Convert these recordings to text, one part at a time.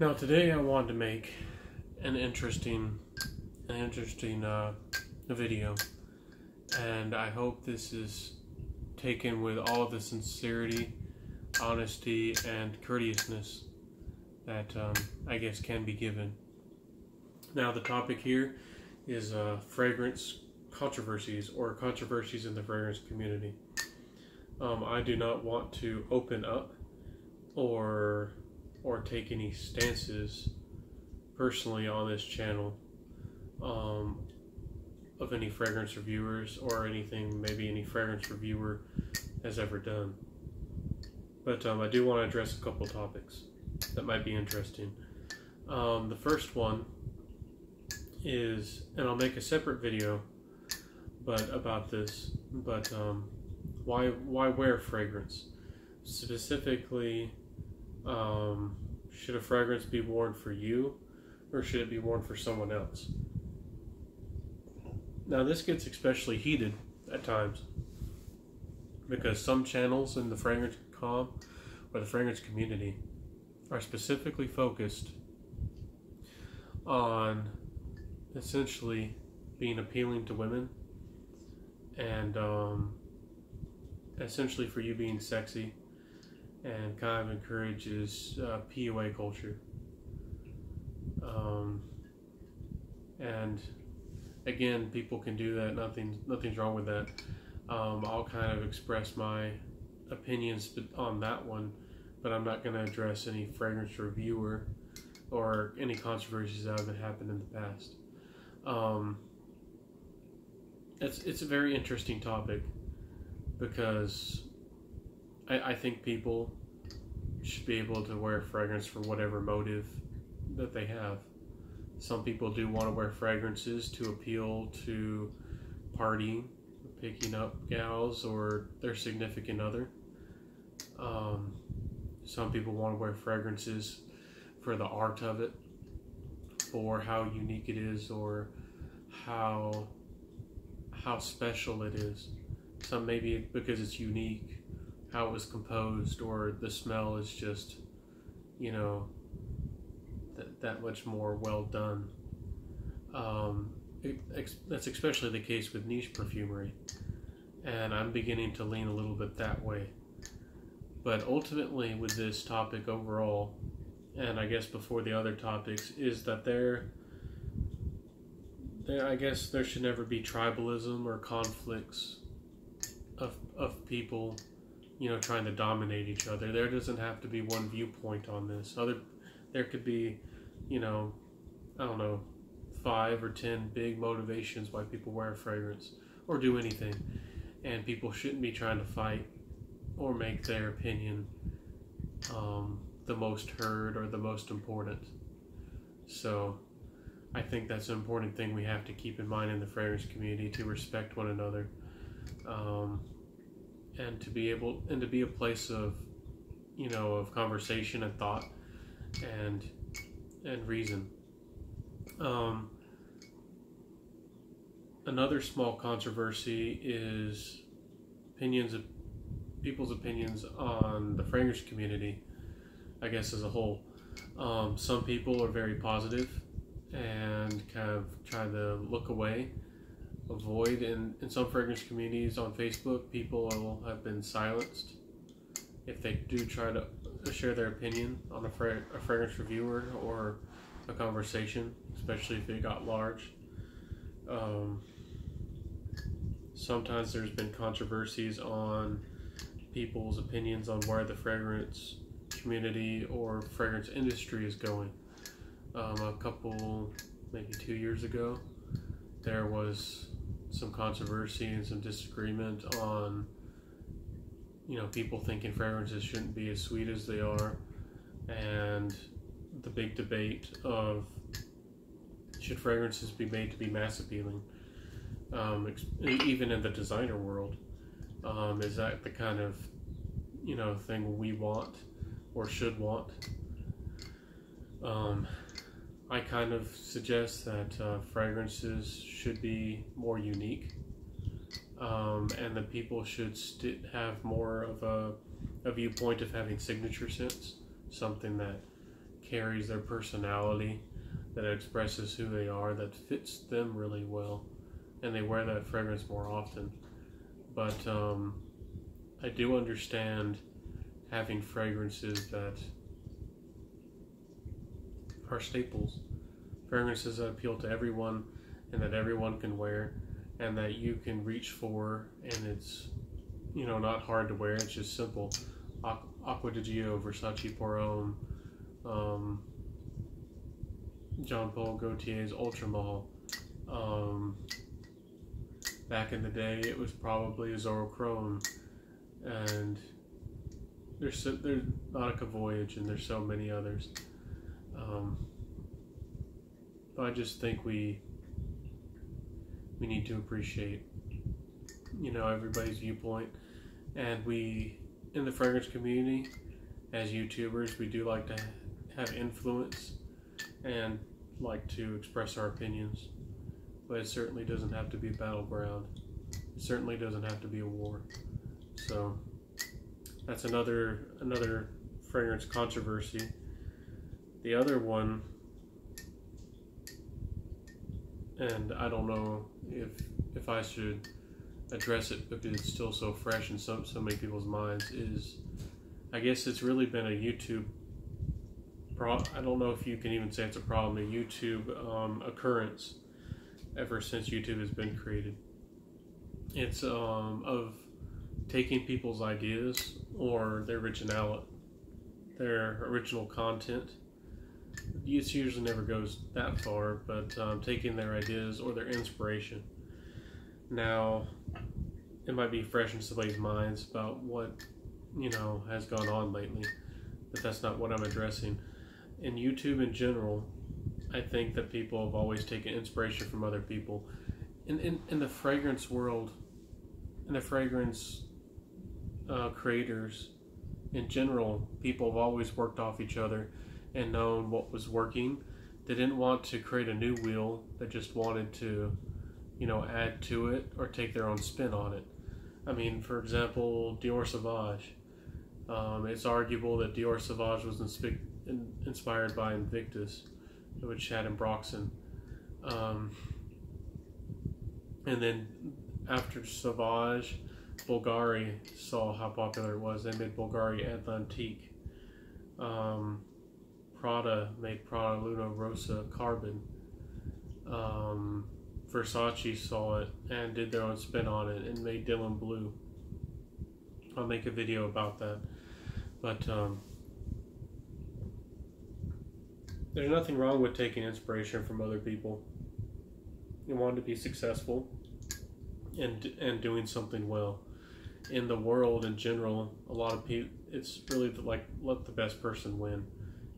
Now today I wanted to make an interesting video, and I hope this is taken with all of the sincerity, honesty, and courteousness that I guess can be given. Now the topic here is fragrance controversies, or controversies in the fragrance community. I do not want to open up or take any stances personally on this channel of any fragrance reviewers or anything maybe any fragrance reviewer has ever done. But I do want to address a couple topics that might be interesting. The first one is, and I'll make a separate video about this, but why wear fragrance? Specifically, should a fragrance be worn for you, or should it be worn for someone else? Now this gets especially heated at times because some channels in the fragrance or the fragrance community are specifically focused on essentially being appealing to women and essentially for you being sexy, and kind of encourages PUA culture. And again, people can do that. Nothing's wrong with that. I'll kind of express my opinions on that one, but I'm not going to address any fragrance reviewer or any controversies that have happened in the past. It's a very interesting topic because I think people should be able to wear fragrance for whatever motive that they have. Some people do want to wear fragrances to appeal to partying, picking up gals or their significant other. Some people want to wear fragrances for the art of it, for how unique it is, or how special it is. Some maybe because it's unique, how it was composed, or the smell is just, you know, that much more well done. That's especially the case with niche perfumery, and I'm beginning to lean a little bit that way. But ultimately with this topic overall, and I guess before the other topics, is that I guess there should never be tribalism or conflicts of people, you know, trying to dominate each other. There doesn't have to be one viewpoint on this. There could be, you know, I don't know, 5 or 10 big motivations why people wear a fragrance or do anything, and people shouldn't be trying to fight or make their opinion the most heard or the most important. So I think that's an important thing we have to keep in mind in the fragrance community, to respect one another, and to be a place of, you know, of conversation and thought and reason. Another small controversy is people's opinions on the fragrance community, I guess, as a whole. Some people are very positive and kind of try to look away, avoid. In some fragrance communities on Facebook, people have been silenced if they do try to share their opinion on a fragrance reviewer or a conversation, especially if it got large. Sometimes there's been controversies on people's opinions on where the fragrance community or fragrance industry is going. A couple, maybe 2 years ago, there was some controversy and some disagreement on, you know, people thinking fragrances shouldn't be as sweet as they are, and the big debate of should fragrances be made to be mass appealing, even in the designer world. Is that the kind of, you know, thing we want or should want? I kind of suggest that fragrances should be more unique, and that people should have more of a viewpoint of having signature scents, something that carries their personality, that expresses who they are, that fits them really well, and they wear that fragrance more often. But I do understand having fragrances that are staples, fragrances that appeal to everyone and that everyone can wear and that you can reach for, and it's, you know, not hard to wear. It's just simple. Acqua di Gio, Versace Pour Homme, Jean Paul Gaultier's Ultra Mall. Back in the day, it was probably Zorochrome, and there's Nautica Voyage, and there's so many others. But I just think we need to appreciate, you know, everybody's viewpoint, and we, in the fragrance community, as YouTubers, we do like to have influence and like to express our opinions, but it certainly doesn't have to be a battleground. It certainly doesn't have to be a war. So that's another fragrance controversy. The other one, and I don't know if I should address it because it's still so fresh in so many people's minds, is, I guess it's really been a YouTube I don't know if you can even say it's a problem, a YouTube occurrence ever since YouTube has been created. It's of taking people's ideas or their original content. It usually never goes that far, but taking their ideas or their inspiration. Now, it might be fresh in somebody's minds about what, you know, has gone on lately, but that's not what I'm addressing. In YouTube in general, I think that people have always taken inspiration from other people. In the fragrance world, in the fragrance creators in general, people have always worked off each other and known what was working. They didn't want to create a new wheel. They just wanted to, you know, add to it or take their own spin on it. I mean, for example, Dior Sauvage. It's arguable that Dior Sauvage was inspired by Invictus, which had Ambroxan. And then after Sauvage, Bulgari saw how popular it was. They made Bulgari Atlantique. Prada made Prada Luna Rossa Carbon. Versace saw it and did their own spin on it and made Dylan Blue. I'll make a video about that. But there's nothing wrong with taking inspiration from other people. You want to be successful and doing something well. In the world in general, a lot of people, it's really like, let the best person win.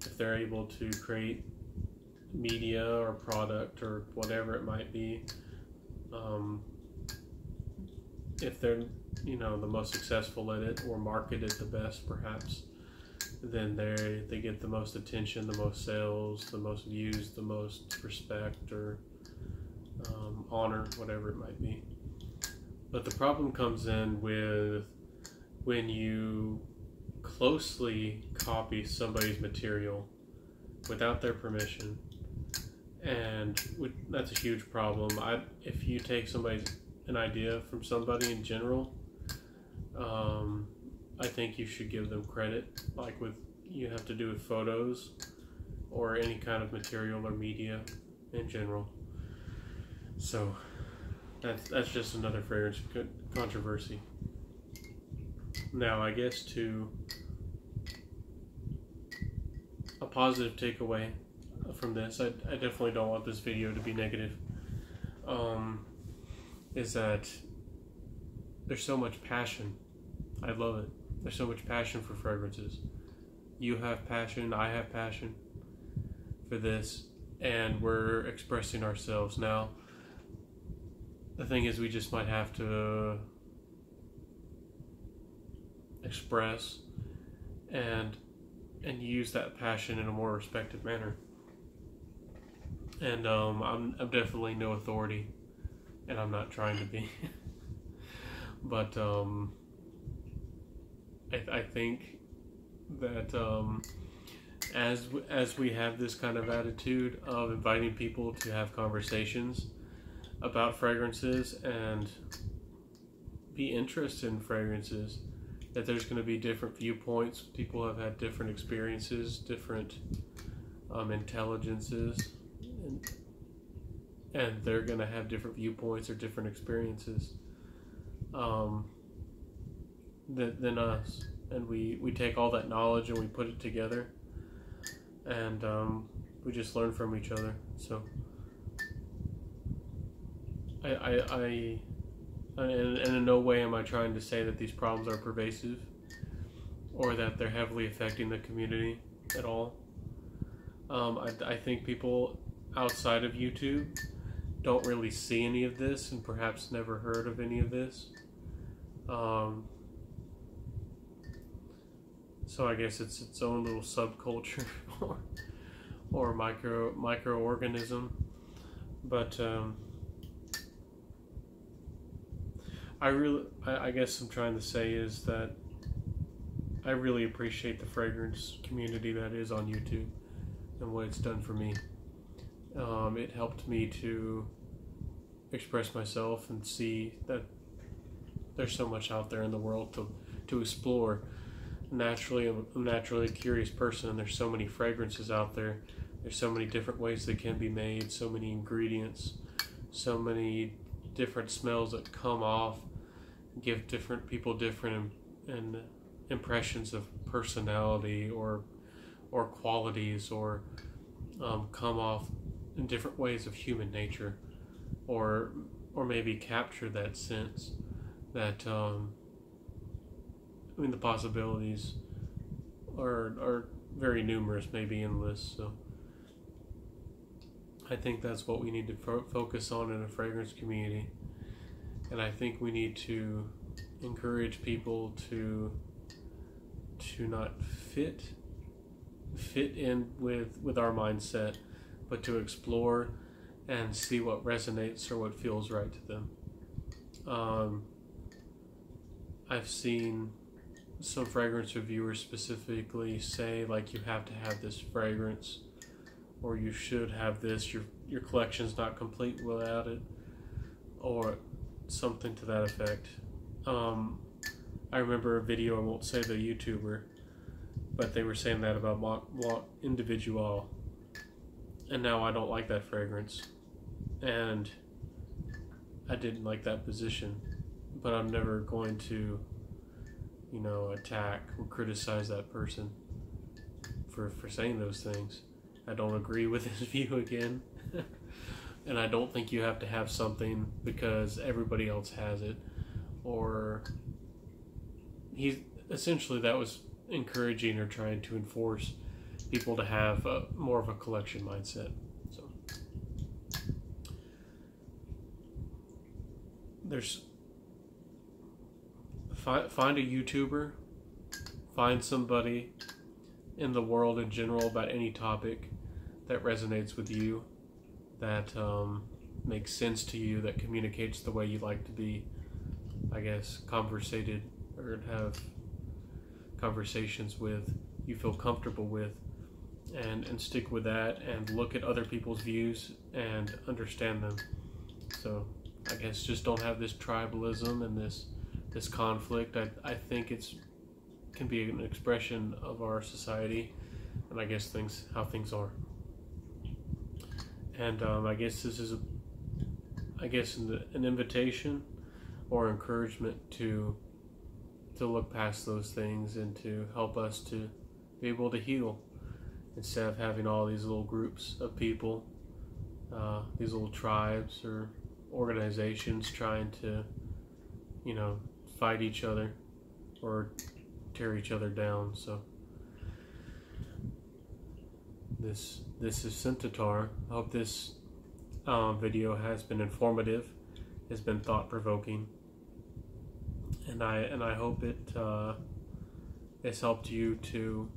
If they're able to create media or product or whatever it might be, if they're, you know, the most successful at it or market it the best perhaps, then they get the most attention, the most sales, the most views, the most respect or honor, whatever it might be. But the problem comes in with when you closely copy somebody's material without their permission, and that's a huge problem. If you take an idea from somebody in general, I think you should give them credit, like you have to do with photos or any kind of material or media in general. So that's just another fragrance controversy. Now, I guess a positive takeaway from this, I definitely don't want this video to be negative, is that there's so much passion. I love it. There's so much passion for fragrances. You have passion, I have passion for this, and we're expressing ourselves. Now, the thing is, we just might have to express and use that passion in a more respected manner. And I'm definitely no authority, and I'm not trying to be. But I think that as we have this kind of attitude of inviting people to have conversations about fragrances and be interested in fragrances, that there's going to be different viewpoints. People have had different experiences, different intelligences, and they're going to have different viewpoints or different experiences than us. And we take all that knowledge and we put it together, and we just learn from each other. So and in no way am I trying to say that these problems are pervasive or that they're heavily affecting the community at all. I think people outside of YouTube don't really see any of this and perhaps never heard of any of this. So I guess it's its own little subculture or microorganism. But I guess I'm trying to say is that I really appreciate the fragrance community that is on YouTube and what it's done for me. It helped me to express myself and see that there's so much out there in the world to explore. I'm a naturally curious person, and there's so many fragrances out there. There's so many different ways they can be made, so many ingredients, so many different smells that come off, give different people different impressions of personality or qualities, or come off in different ways of human nature, or maybe capture that sense that the possibilities are very numerous, maybe endless. So I think that's what we need to focus on in a fragrance community, and I think we need to encourage people to not fit in with our mindset, but to explore and see what resonates or what feels right to them. I've seen some fragrance reviewers specifically say, like, you have to have this fragrance, or you should have this, your collection's not complete without it, or something to that effect. I remember a video, I won't say the YouTuber, but they were saying that about Individual, and now I don't like that fragrance, and I didn't like that position, but I'm never going to attack or criticize that person for saying those things. I don't agree with his view again. And I don't think you have to have something because everybody else has it, or that was encouraging or trying to enforce people to have more of a collection mindset. So find a YouTuber, find somebody in the world in general about any topic that resonates with you, that makes sense to you, that communicates the way you like to be, I guess, conversated or have conversations with, you feel comfortable with, and stick with that, and look at other people's views and understand them. So I guess just don't have this tribalism and this conflict. I think can be an expression of our society, and I guess how things are. And I guess this is an invitation or encouragement to look past those things and to help us to be able to heal, instead of having all these little groups of people, these little tribes or organizations trying to fight each other or tear each other down. So this is Centaur. I hope this video has been informative, has been thought-provoking, and I hope it has helped you to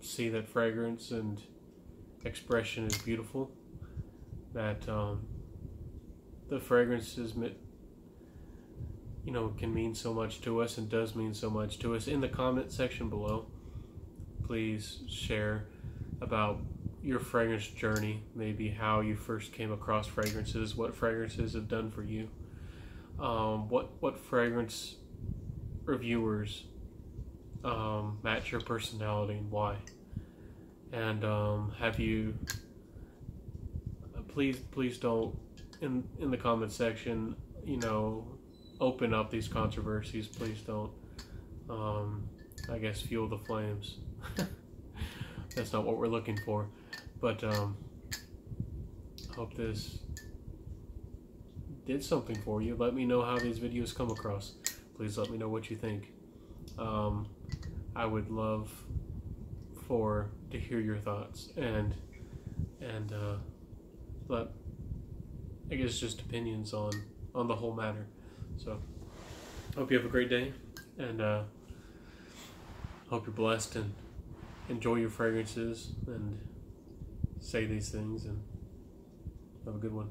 see that fragrance and expression is beautiful, that the fragrances can mean so much to us, and does mean so much to us. In the comment section below, please share about your fragrance journey, maybe how you first came across fragrances, what fragrances have done for you, what fragrance reviewers match your personality and why, and have you, please don't in the comment section, open up these controversies. Please don't I guess fuel the flames. That's not what we're looking for, but I hope this did something for you. Let me know how these videos come across. Please let me know what you think. I would love to hear your thoughts and but I guess just opinions on the whole matter. So hope you have a great day, and hope you're blessed, and enjoy your fragrances, and say these things, and have a good one.